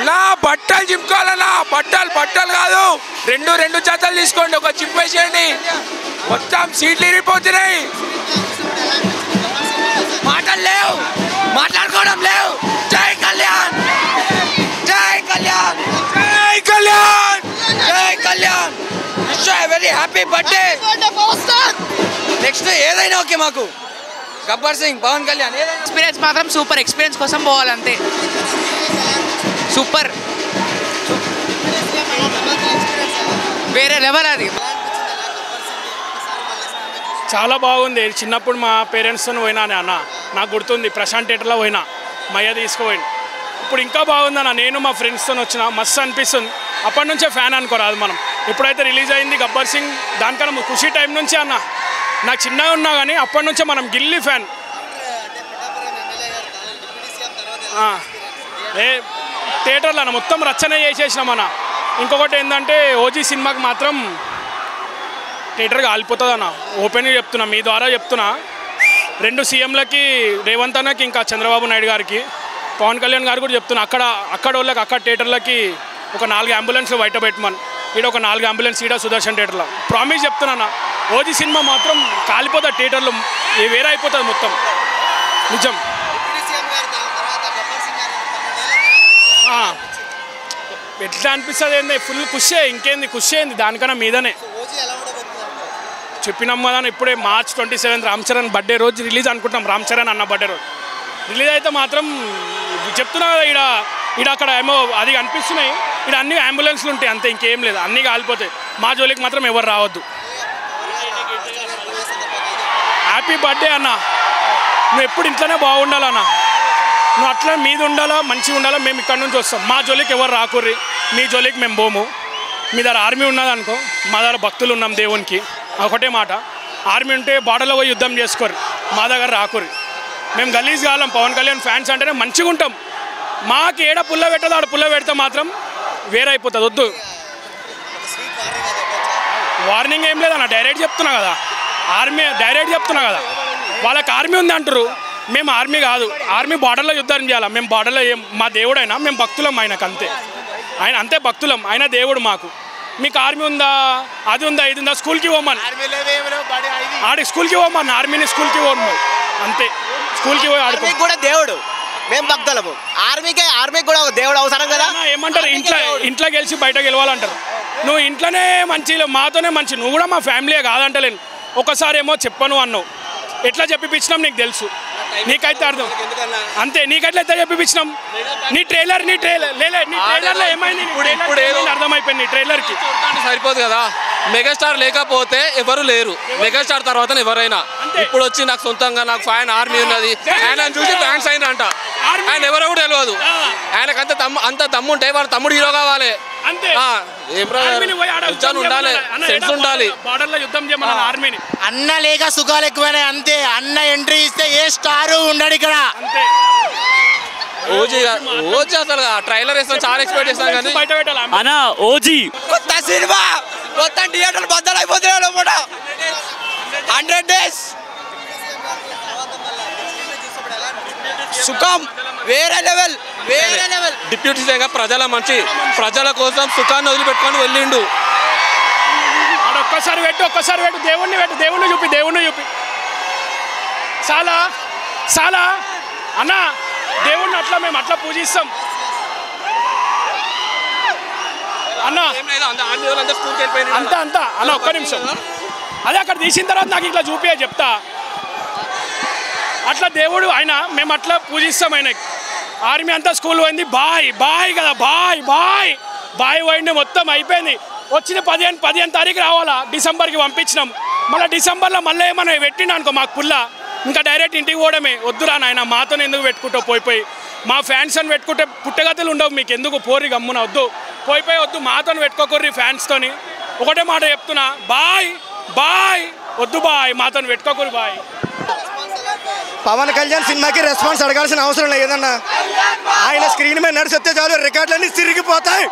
అలా బట్టలు చింపుకోవాలన్నా, బట్టలు కాదు, రెండు జతలు తీసుకోండి, ఒక చింపేసేయండి, మొత్తం సీట్లు ఇరిగిపోతున్నాయి. మాటలు లేవు, మాట్లాడుకోవడం లేవు. జై కళ్యాణ్, జై కళ్యాణ్, జై కళ్యాణ్, జై Kalyan. Very happy birthday. Next ఏదైనా ఓకే మాకు. గబ్బర్ సింగ్, పవన్ కళ్యాణ్ ఎక్స్పీరియన్స్ మాత్రం సూపర్. ఎక్స్పీరియన్స్ కోసం పోవాలంతే. సూపర్, వేరే లెవెల్ అది. చాలా బాగుంది. చిన్నప్పుడు మా పేరెంట్స్తో పోయినా అన్న, నాకు గుర్తుంది, ప్రశాంత్ థియేటర్లో పోయినా, మయ్య తీసుకుపోయింది. ఇప్పుడు ఇంకా బాగుందన్న, నేను మా ఫ్రెండ్స్తో వచ్చిన, మస్తు అనిపిస్తుంది. అప్పటి నుంచే ఫ్యాన్ అనుకోరాదు మనం. ఎప్పుడైతే రిలీజ్ అయింది గబ్బర్ సింగ్, దానికన్నా ఖుషి టైం నుంచి అన్న, నాకు చిన్నగా ఉన్నా కానీ అప్పటి నుంచే మనం గిల్లీ ఫ్యాన్. థియేటర్లో అన్న మొత్తం రచన చేసేసినాం అన్న. ఇంకొకటి ఏంటంటే ఓజీ సినిమాకి మాత్రం థియేటర్గా ఆలిపోతుంది అన్న. ఓపెన్గా చెప్తున్నా, మీ ద్వారా చెప్తున్నా. 2 సీఎంలకి, రేవంత్ అన్నకి, ఇంకా చంద్రబాబు నాయుడు గారికి, పవన్ కళ్యాణ్ గారు కూడా చెప్తున్నా, అక్కడ వాళ్ళకి అక్కడ థియేటర్లకి ఒక 4 అంబులెన్స్లు బయట పెట్టమని. ఈడ ఒక 4 అంబులెన్స్ ఈడ సుదర్శన్ థియేటర్లో. ప్రామిస్ చెప్తున్నా, ఓజీ సినిమా మాత్రం కాలిపోతుంది థియేటర్లో, వేరే అయిపోతుంది మొత్తం. నిజం. ఎట్లా అనిపిస్తుంది ఏంది, ఫుల్ ఖుషి. ఇంకేంది ఖుషి అయింది, దానికన్నా మీదనే చెప్పినాం కదా. ఇప్పుడే March 27 రామ్ చరణ్ బర్త్డే రోజు రిలీజ్ అనుకుంటాం. రామ్ చరణ్ అన్న బర్త్డే రోజు రిలీజ్ అయితే మాత్రం చెప్తున్నా కదా, ఈడ అక్కడ ఏమో అది అనిపిస్తున్నాయి. ఇక్కడ అన్ని అంబులెన్స్లు ఉంటాయి అంతే, ఇంకేం లేదు, అన్నీ కాలిపోతాయి. మా జోలికి మాత్రం ఎవరు రావద్దు. హ్యాపీ బర్త్డే అన్న. నువ్వు ఎప్పుడు ఇంట్లోనే బాగుండాలన్నా, నువ్వు అట్లా మీద ఉండాలా, మంచిగా ఉండాలా. మేము ఇక్కడ నుంచి వస్తాం, మా జోలికి ఎవరు రాకుర్రి, మీ జోలికి మేము పోము. మీ దగ్గర ఆర్మీ ఉన్నదనుకో, మా దగ్గర భక్తులు ఉన్నాం దేవునికి. ఒకటే మాట, ఆర్మీ ఉంటే బార్డర్లో పోయి యుద్ధం చేసుకోరు, మా దగ్గర రాకుర్రి. మేము గలీజ్ కాలం. పవన్ కళ్యాణ్ ఫ్యాన్స్ అంటేనే మంచిగా ఉంటాం. మాకు ఏడ పుల్ల పెట్టదో ఆడ పుల్ల పెడితే మాత్రం వేరే అయిపోతుంది. వద్దు, వార్నింగ్ ఏం లేదన్న, డైరెక్ట్ చెప్తున్నా కదా. ఆర్మీ డైరెక్ట్ చెప్తున్నా కదా, వాళ్ళకి ఆర్మీ ఉంది అంటారు. మేము ఆర్మీ కాదు, ఆర్మీ బార్డర్లో యుద్ధం చేయాలి. మేము బార్డర్లో మా దేవుడు అయినా మేము భక్తులం ఆయనకు, అంతే. ఆయన అంతే భక్తులం, ఆయన దేవుడు మాకు. మీకు ఆర్మీ ఉందా, అది ఉందా, ఇది ఉందా, స్కూల్కి పోమని, ఆడికి స్కూల్కి పోమని, ఆర్మీని స్కూల్కి పోమని, అంతే. స్కూల్కి పోయి ఆడుకో కూడా దేవుడు, మేము భక్తులము. ఆర్మీకి కూడా దేవుడు అవసరం కదా. ఏమంటారు, ఇంట్లో గెలిచి బయట గెలవాలంటారు. నువ్వు ఇంట్లోనే మంచి, మాతోనే మంచి, నువ్వు కూడా మా ఫ్యామిలీయే కాదంటలేను. ఒకసారి ఏమో చెప్పను అన్నావు, ఎట్లా చెప్పిపించినాం నీకు తెలుసు, నీకైతే అర్థం అంతే. నీకైతే ఎట్లా చెప్పిపించినాం, నీ ట్రైలర్లో ఏమైంది, అర్థమైపోయింది. నీ ట్రైలర్కి సరిపోదు కదా. మెగాస్టార్ లేకపోతే ఎవరు లేరు, మెగాస్టార్ తర్వాత ఎవరైనా. ఇప్పుడు వచ్చి నాకు సొంతంగా నాకు ఫ్యాన్ ఆర్మీ ఉన్నది, ఆయన చూసి ఫ్యాన్స్ అయిన అంట. ఆయన ఎవరో కూడా తెలియదు. ఆయనకు అంత దమ్ము ఉంటే వాళ్ళ తమ్ముడు హీరో కావాలి, ఉండాలి, సెన్స్ ఉండాలి. అన్న లేక సుఖాలు ఎక్కువైనా అంతే. అన్న ఎంట్రీ ఇస్తే ఏ స్టారు ఉండడు ఇక్కడ. ఓజీ అసలు ట్రైలర్ వేస్తాం, చాలా ఎక్స్పెక్ట్ చేస్తాం కానీ అన్న ఓజీ కొత్త సినిమా, మొత్తం థియేటర్లు బద్దలైపోతున్నాడు. 100 days సుఖం వేరే లెవెల్. డిప్యూటీ సీఎంగా ప్రజల కోసం సుఖాన్ని వదిలిపెట్టుకొని వెళ్ళిండు. ఒక్కసారి పెట్టు, దేవుణ్ణి చూపి చాలా అన్న, దేవుణ్ణి అట్లా మేము అట్లా పూజిస్తాం అన్న. అంతా అన్న, ఒక్క నిమిషం. అదే అక్కడ తీసిన తర్వాత నాకు ఇట్లా చూపి చెప్తా. అట్లా దేవుడు ఆయన, మేము అట్లా పూజిస్తాం ఆయనకి. ఆర్మీ అంతా స్కూల్ పోయింది, బాయ్ కదా, బాయ్ పోయింది, మొత్తం అయిపోయింది. వచ్చిన 15 తారీఖు రావాలా, డిసెంబర్కి పంపించినాం. మళ్ళీ డిసెంబర్లో మళ్ళీ ఏమన్నా పెట్టినా అనుకో మాకు పుల్ల, ఇంకా డైరెక్ట్ ఇంటికి పోవడమే. వద్దురా నాయన, మాతో ఎందుకు పెట్టుకుంటావు, పోయి మా ఫ్యాన్స్ అని పెట్టుకుంటే పుట్టగతులు ఉండవు మీకు, ఎందుకు పోరి గమ్మున, వద్దు వద్దు, మాతో పెట్టుకోకర్రి ఫ్యాన్స్తోని. ఒకటే మాట చెప్తున్నా, బాయ్ వద్దు, మాతో పెట్టుకోకూరి, బాయ్. పవన్ కళ్యాణ్ సినిమాకి రెస్పాన్స్ అడగాల్సిన అవసరం లేదన్నా. ఆయన స్క్రీన్ మీద నడిచొస్తే చాలు, రికార్డులన్నీ తిరిగిపోతాయి.